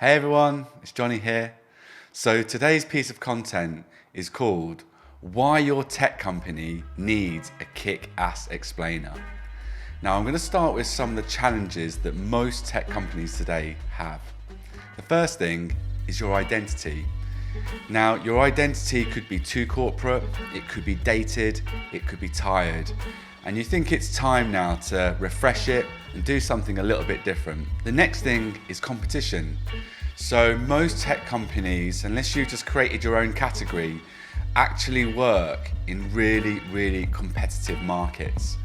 Hey everyone, it's Johnny here. So today's piece of content is called Why Your Tech Company Needs a Kick-Ass Explainer. Now I'm going to start with some of the challenges that most tech companies today have. The first thing is your identity. Now your identity could be too corporate, it could be dated, it could be tired. And you think it's time now to refresh it and do something a little bit different. The next thing is competition. So most tech companies, unless you've just created your own category, actually work in really competitive markets.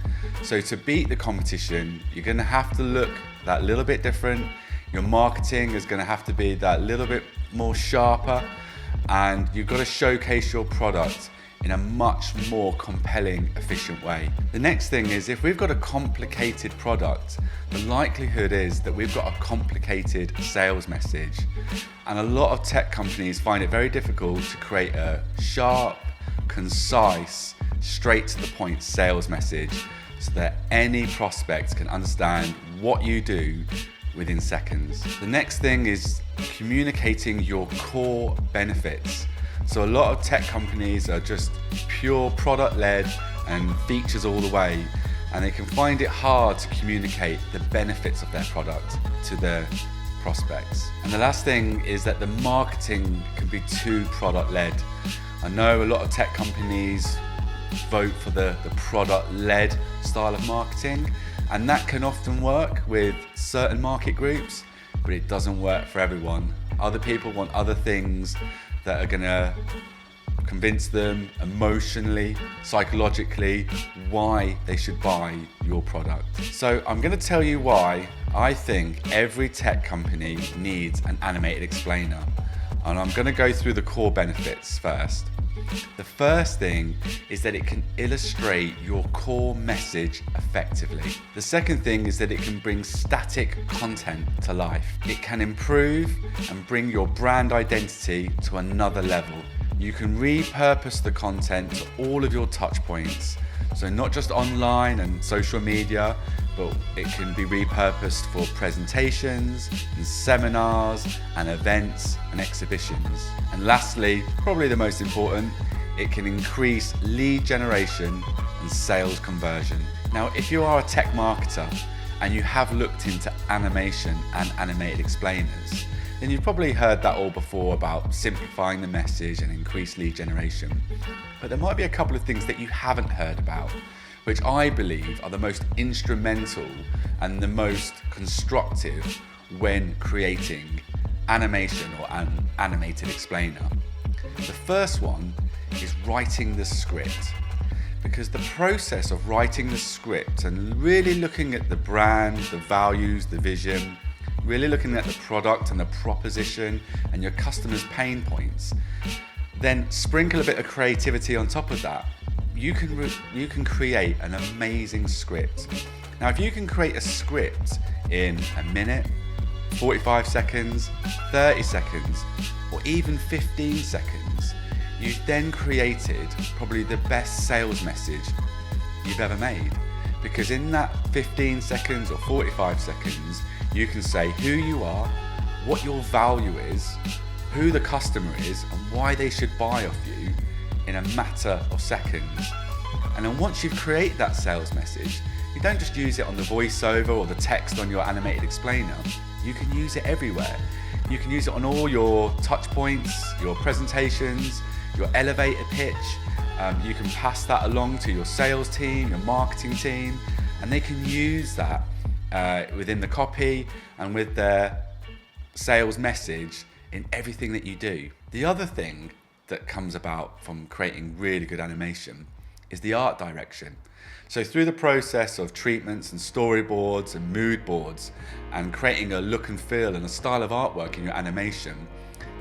So to beat the competition, you're going to have to look that little bit different. Your marketing is going to have to be that little bit more sharper, and you've got to showcase your product in a much more compelling, efficient way. The next thing is, if we've got a complicated product, the likelihood is that we've got a complicated sales message. And a lot of tech companies find it very difficult to create a sharp, concise, straight to the point sales message so that any prospect can understand what you do within seconds. The next thing is communicating your core benefits. So a lot of tech companies are just pure product led and features all the way, and they can find it hard to communicate the benefits of their product to their prospects. And the last thing is that the marketing can be too product led. I know a lot of tech companies vote for the product led style of marketing, and that can often work with certain market groups, but it doesn't work for everyone. Other people want other things that are going to convince them emotionally, psychologically, why they should buy your product. So I'm going to tell you why I think every tech company needs an animated explainer. And I'm going to go through the core benefits first. The first thing is that it can illustrate your core message effectively. The second thing is that it can bring static content to life. It can improve and bring your brand identity to another level. You can repurpose the content to all of your touch points. So not just online and social media, but it can be repurposed for presentations and seminars and events and exhibitions. And lastly, probably the most important, it can increase lead generation and sales conversion. Now, if you are a tech marketer and you have looked into animation and animated explainers, then you've probably heard that all before about simplifying the message and increased lead generation. But there might be a couple of things that you haven't heard about, which I believe are the most instrumental and the most constructive when creating animation or an animated explainer. The first one is writing the script, because the process of writing the script and really looking at the brand, the values, the vision, really looking at the product and the proposition and your customers' pain points, then sprinkle a bit of creativity on top of that. You can create an amazing script. Now, if you can create a script in a minute, 45 seconds, 30 seconds, or even 15 seconds, you've then created probably the best sales message you've ever made. Because in that 15 seconds or 45 seconds, you can say who you are, what your value is, who the customer is, and why they should buy off you in a matter of seconds. And then once you've created that sales message, you don't just use it on the voiceover or the text on your animated explainer. You can use it everywhere. You can use it on all your touch points, your presentations, your elevator pitch. You can pass that along to your sales team, your marketing team, and they can use that within the copy and with their sales message in everything that you do. The other thing that comes about from creating really good animation is the art direction. So through the process of treatments and storyboards and mood boards and creating a look and feel and a style of artwork in your animation,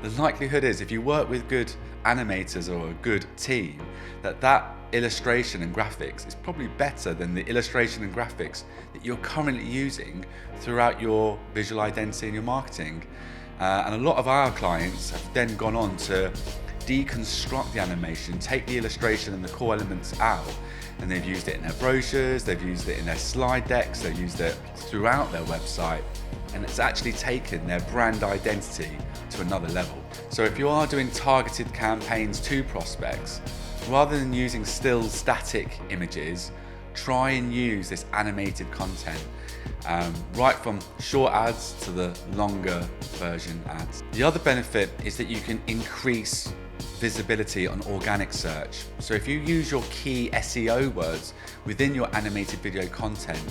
the likelihood is, if you work with good animators or a good team, that illustration and graphics is probably better than the illustration and graphics that you're currently using throughout your visual identity and your marketing. And a lot of our clients have then gone on to deconstruct the animation, take the illustration and the core elements out, and they've used it in their brochures, they've used it in their slide decks, they've used it throughout their website, and it's actually taken their brand identity to another level. So if you are doing targeted campaigns to prospects, rather than using still static images, try and use this animated content, right from short ads to the longer version ads. The other benefit is that you can increase visibility on organic search. So if you use your key SEO words within your animated video content,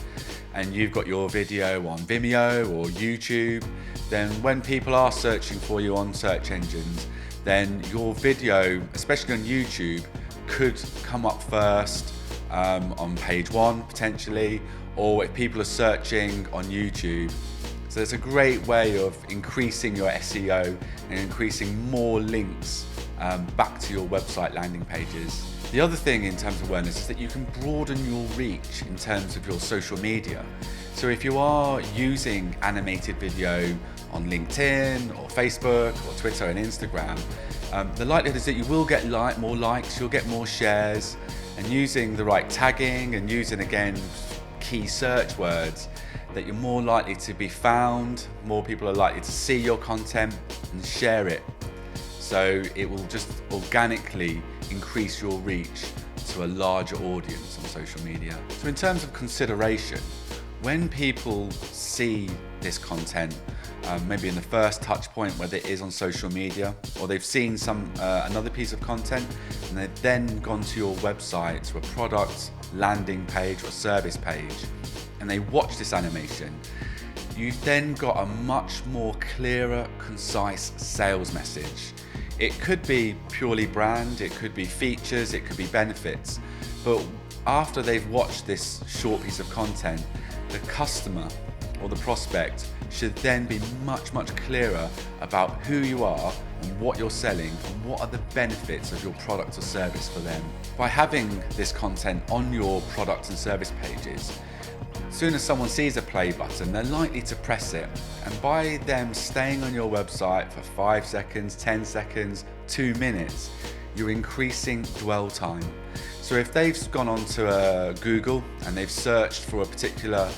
and you've got your video on Vimeo or YouTube, then when people are searching for you on search engines, then your video, especially on YouTube, could come up first on page 1 potentially, or if people are searching on YouTube. So it's a great way of increasing your SEO and increasing more links back to your website landing pages. The other thing in terms of awareness is that you can broaden your reach in terms of your social media. So if you are using animated video on LinkedIn or Facebook or Twitter and Instagram, the likelihood is that you will get more likes, you'll get more shares, and using the right tagging and using again key search words, that you're more likely to be found, more people are likely to see your content and share it. So it will just organically increase your reach to a larger audience on social media. So in terms of consideration, when people see this content, maybe in the first touch point, whether it is on social media or they've seen another piece of content and they've then gone to your website, to a product landing page or service page, and they watch this animation, you've then got a much more clearer, concise sales message. It could be purely brand, it could be features, it could be benefits, but after they've watched this short piece of content, the customer or the prospect should then be much clearer about who you are and what you're selling and what are the benefits of your product or service for them. By having this content on your product and service pages, as soon as someone sees a play button, they're likely to press it. And by them staying on your website for 5 seconds, 10 seconds, 2 minutes, you're increasing dwell time. So if they've gone onto Google and they've searched for a particular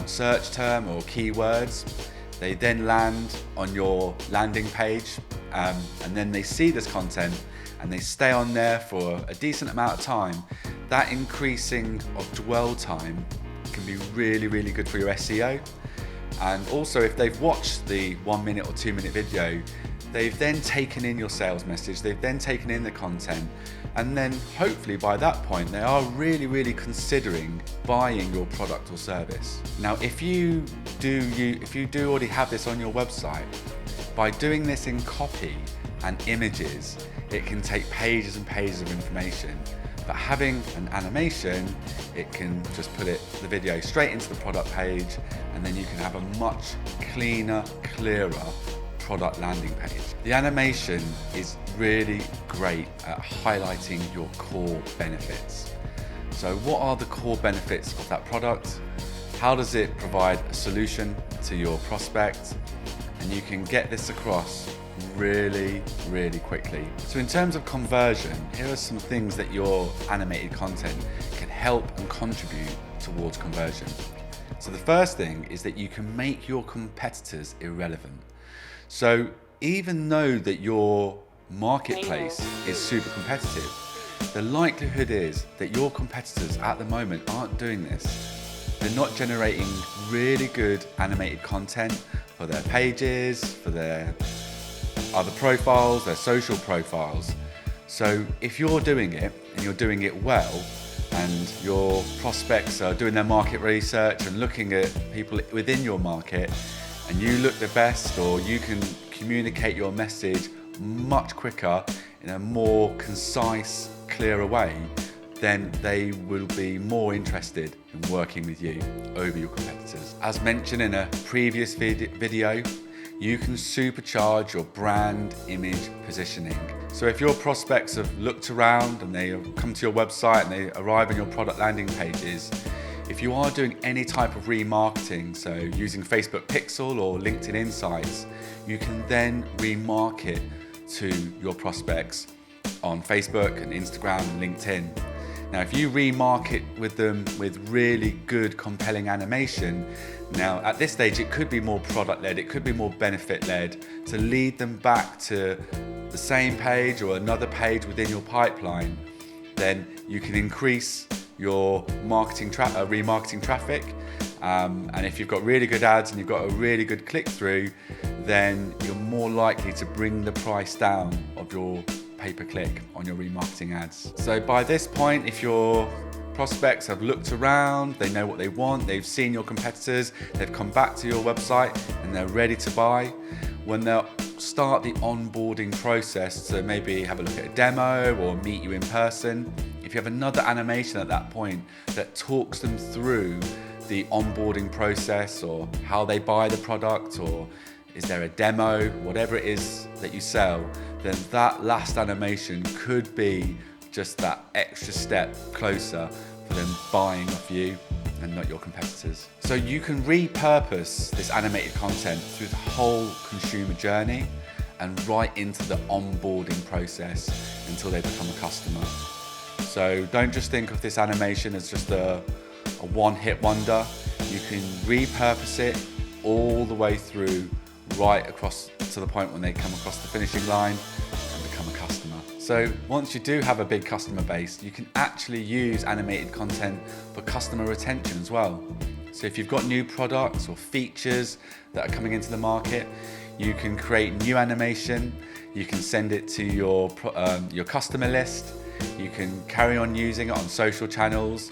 search term or keywords, they then land on your landing page, and then they see this content and they stay on there for a decent amount of time. That increasing of dwell time can be really good for your SEO. And also if they've watched the 1 minute or 2 minute video, they've then taken in your sales message, they've then taken in the content, and then hopefully by that point they are really considering buying your product or service. Now if you do already have this on your website, by doing this in copy and images, it can take pages and pages of information. But having an animation, it can just put the video straight into the product page, and then you can have a much cleaner, clearer product landing page. The animation is really great at highlighting your core benefits. So what are the core benefits of that product? How does it provide a solution to your prospect? And you can get this across really quickly. So in terms of conversion, here are some things that your animated content can help and contribute towards conversion. So the first thing is that you can make your competitors irrelevant. So even though that your marketplace is super competitive, the likelihood is that your competitors at the moment aren't doing this. They're not generating really good animated content for their pages, for their other profiles, their social profiles. So if you're doing it and you're doing it well, and your prospects are doing their market research and looking at people within your market, and you look the best, or you can communicate your message much quicker in a more concise, clearer way, then they will be more interested in working with you over your competitors. As mentioned in a previous video, you can supercharge your brand image positioning. So if your prospects have looked around and they have come to your website and they arrive on your product landing pages, if you are doing any type of remarketing, so using Facebook Pixel or LinkedIn Insights, you can then remarket to your prospects on Facebook and Instagram and LinkedIn. Now, if you remarket with them with really good, compelling animation, now at this stage, it could be more product-led, it could be more benefit-led, to lead them back to the same page or another page within your pipeline, then you can increase your remarketing traffic. And if you've got really good ads and you've got a really good click-through, then you're more likely to bring the price down of your pay-per-click on your remarketing ads. So by this point, if your prospects have looked around, they know what they want, they've seen your competitors, they've come back to your website and they're ready to buy, when they'll start the onboarding process, so maybe have a look at a demo or meet you in person, if you have another animation at that point that talks them through the onboarding process or how they buy the product, or is there a demo, whatever it is that you sell, then that last animation could be just that extra step closer for them buying off you and not your competitors. So you can repurpose this animated content through the whole consumer journey and right into the onboarding process until they become a customer. So don't just think of this animation as just a one-hit wonder. You can repurpose it all the way through, right across to the point when they come across the finishing line and become a customer. So once you do have a big customer base, you can actually use animated content for customer retention as well. So if you've got new products or features that are coming into the market, you can create new animation, you can send it to your customer list, you can carry on using it on social channels.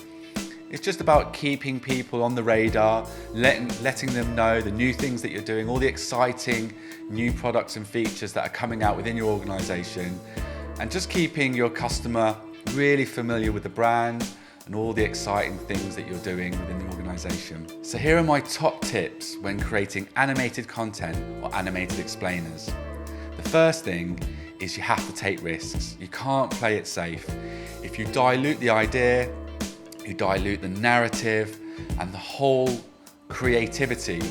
It's just about keeping people on the radar, letting them know the new things that you're doing, all the exciting new products and features that are coming out within your organization, and just keeping your customer really familiar with the brand and all the exciting things that you're doing within the organization. So here are my top tips when creating animated content or animated explainers. The first thing is you have to take risks. You can't play it safe. If you dilute the idea, you dilute the narrative and the whole creativity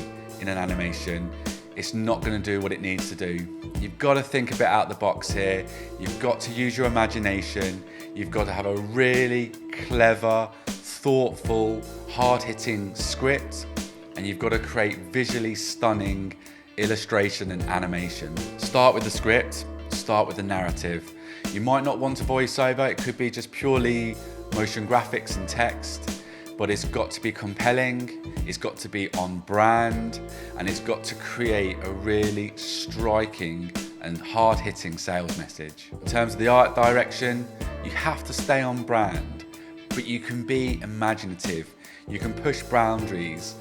in an animation, it's not going to do what it needs to do. You've got to think a bit out the box here. You've got to use your imagination. You've got to have a really clever, thoughtful, hard-hitting script, and you've got to create visually stunning illustration and animation. Start with the script, start with the narrative. You might not want a voiceover, it could be just purely motion graphics and text, but it's got to be compelling, it's got to be on brand, and it's got to create a really striking and hard-hitting sales message. In terms of the art direction, you have to stay on brand, but you can be imaginative, you can push boundaries,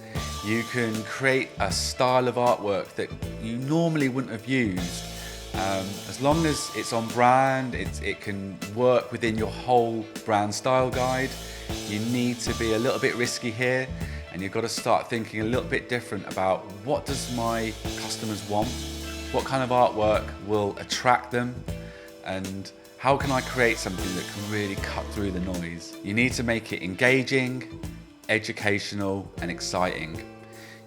you can create a style of artwork that you normally wouldn't have used. As long as it's on brand, it can work within your whole brand style guide. You need to be a little bit risky here, and you've got to start thinking a little bit different about what does my customers want, what kind of artwork will attract them, and how can I create something that can really cut through the noise. You need to make it engaging, educational, and exciting.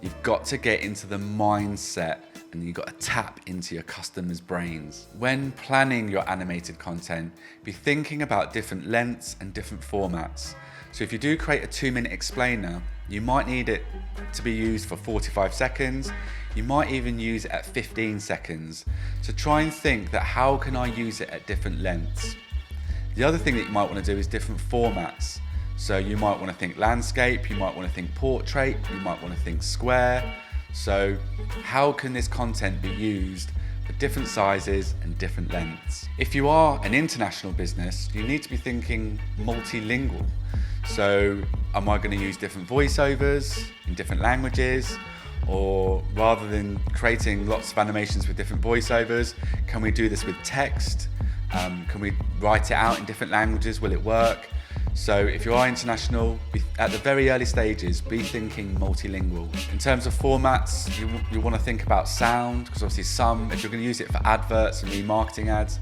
You've got to get into the mindset, and you've got to tap into your customers' brains. When planning your animated content, be thinking about different lengths and different formats. So if you do create a 2-minute explainer, you might need it to be used for 45 seconds. You might even use it at 15 seconds. So try and think that how can I use it at different lengths? The other thing that you might want to do is different formats. So you might want to think landscape, you might want to think portrait, you might want to think square. So how can this content be used for different sizes and different lengths? If you are an international business, you need to be thinking multilingual. So am I going to use different voiceovers in different languages? Or rather than creating lots of animations with different voiceovers, can we do this with text? Can we write it out in different languages? Will it work? So if you are international, at the very early stages, be thinking multilingual. In terms of formats, you want to think about sound, because obviously if you're going to use it for adverts and remarketing ads,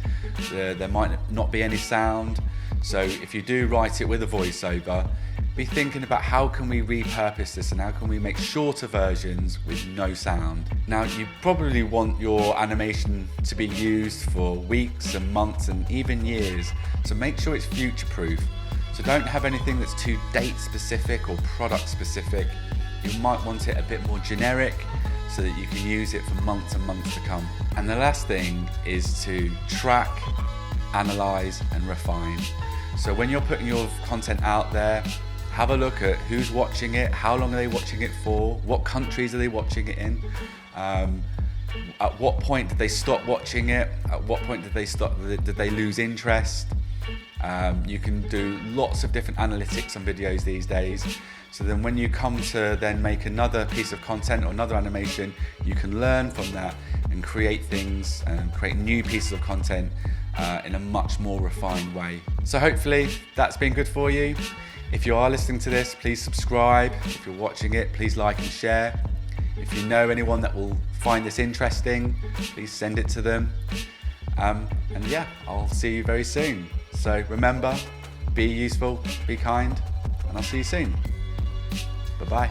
there might not be any sound. So if you do write it with a voiceover, be thinking about how can we repurpose this and how can we make shorter versions with no sound. Now, you probably want your animation to be used for weeks and months and even years, so make sure it's future-proof. So don't have anything that's too date specific or product specific. You might want it a bit more generic so that you can use it for months and months to come. And the last thing is to track, analyze, and refine. So when you're putting your content out there, have a look at who's watching it, how long are they watching it for, what countries are they watching it in, at what point did they stop watching it, at what point did they lose interest. You can do lots of different analytics on videos these days. So then when you come to then make another piece of content or another animation, you can learn from that and create things and create new pieces of content in a much more refined way. So hopefully that's been good for you. If you are listening to this, please subscribe. If you're watching it, please like and share. If you know anyone that will find this interesting, please send it to them. And yeah, I'll see you very soon. So remember, be useful, be kind, and I'll see you soon. Bye-bye.